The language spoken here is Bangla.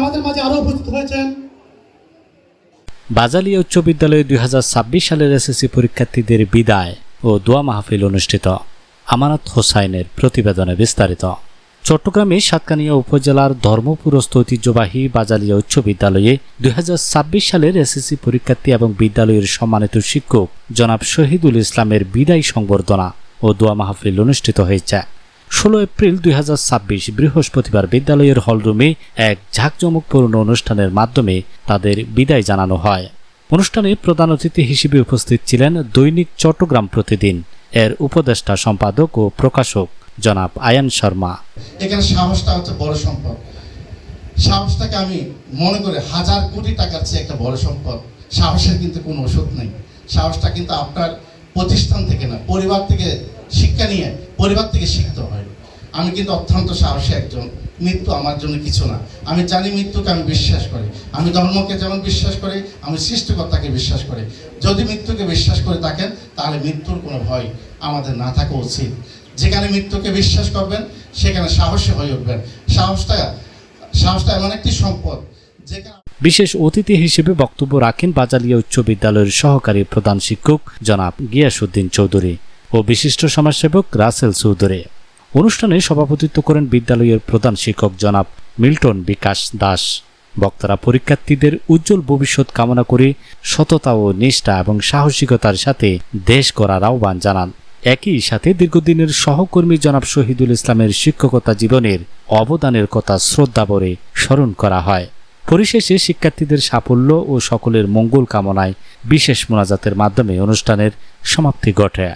আমাদের মাঝে আরো উপস্থিত হয়েছেন। বাজালিয়া উচ্চ বিদ্যালয়ে 2026 সালের এসএসসি পরীক্ষার্থীদের বিদায় ও দোয়া মাহফিল অনুষ্ঠিত। আমানত হোসাইনের প্রতিবেদনে বিস্তারিত। চট্টগ্রামে সাতকানিয়া উপজেলার ধর্মপুরস্থ ঐতিহ্যবাহী বাজালিয়া উচ্চ বিদ্যালয়ে 2026 সালের এসএসসি পরীক্ষার্থী এবং বিদ্যালয়ের সম্মানিত শিক্ষক জনাব শহীদুল ইসলামের বিদায় সংবর্ধনা ও দোয়া মাহফিল অনুষ্ঠিত হয়েছে। 16 এপ্রিল 2026 বৃহস্পতিবার বিদ্যালয়ের হলরুমে এক ঝাঁকজমকপূর্ণ অনুষ্ঠানের মাধ্যমে তাদের বিদায় জানানো হয়। অনুষ্ঠানে প্রধান অতিথি হিসেবে উপস্থিত ছিলেন দৈনিক চট্টগ্রাম প্রতিদিন এর উপদেষ্টা সম্পাদক ও প্রকাশক জনাব আয়ান শর্মা। এখানে সাহসটা হচ্ছে বড় সম্পদ। সাহসটাকে আমি মনে করি হাজার কোটি টাকার চেয়ে একটা বড় সম্পদ। সাহসের কিন্তু কোনো ওষুধ নেই। সাহসটা কিন্তু আপনার প্রতিষ্ঠান থেকে না, পরিবার থেকে শিক্ষা নিয়ে পরিবার থেকে শিখতে হয়। আমি কিন্তু অত্যন্ত সাহসী একজন। মৃত্যু আমার জন্য কিছু না। আমি জানি মৃত্যুকে আমি বিশ্বাস করি। আমি ধর্মকে যেমন বিশ্বাস করি, আমি সৃষ্টিকর্তাকে বিশ্বাস করি। যদি মৃত্যুকে বিশ্বাস করে থাকেন তাহলে মৃত্যুর কোনো ভয় আমাদের না থাকা উচিত। যেখানে মৃত্যুকে বিশ্বাস করবেন সেখানে সাহসী হয়ে উঠবেন। সাহসটা এমন একটি সম্পদ যেখানে। বিশেষ অতিথি হিসেবে বক্তব্য রাখেন বাজালিয়া উচ্চ বিদ্যালয়ের সহকারী প্রধান শিক্ষক জনাব গিয়াসউদ্দিন চৌধুরী ও বিশিষ্ট সমাজসেবক রাসেল চৌধুরী। অনুষ্ঠানে সভাপতিত্ব করেন বিদ্যালয়ের প্রধান শিক্ষক জনাব মিল্টন বিকাশ দাস। বক্তারা পরীক্ষার্থীদের উজ্জ্বল ভবিষ্যৎ কামনা করে সততা ও নিষ্ঠা এবং সাহসিকতার সাথে দেশ গড়ার আহ্বান জানান। একই সাথে দীর্ঘদিনের সহকর্মী জনাব শহীদুল ইসলামের শিক্ষকতা জীবনের অবদানের কথা শ্রদ্ধাভরে স্মরণ করা হয়। পরিশেষে শিক্ষার্থীদের সাফল্য ও সকলের মঙ্গল কামনায় বিশেষ মোনাজাতের মাধ্যমে অনুষ্ঠানের সমাপ্তি ঘটে।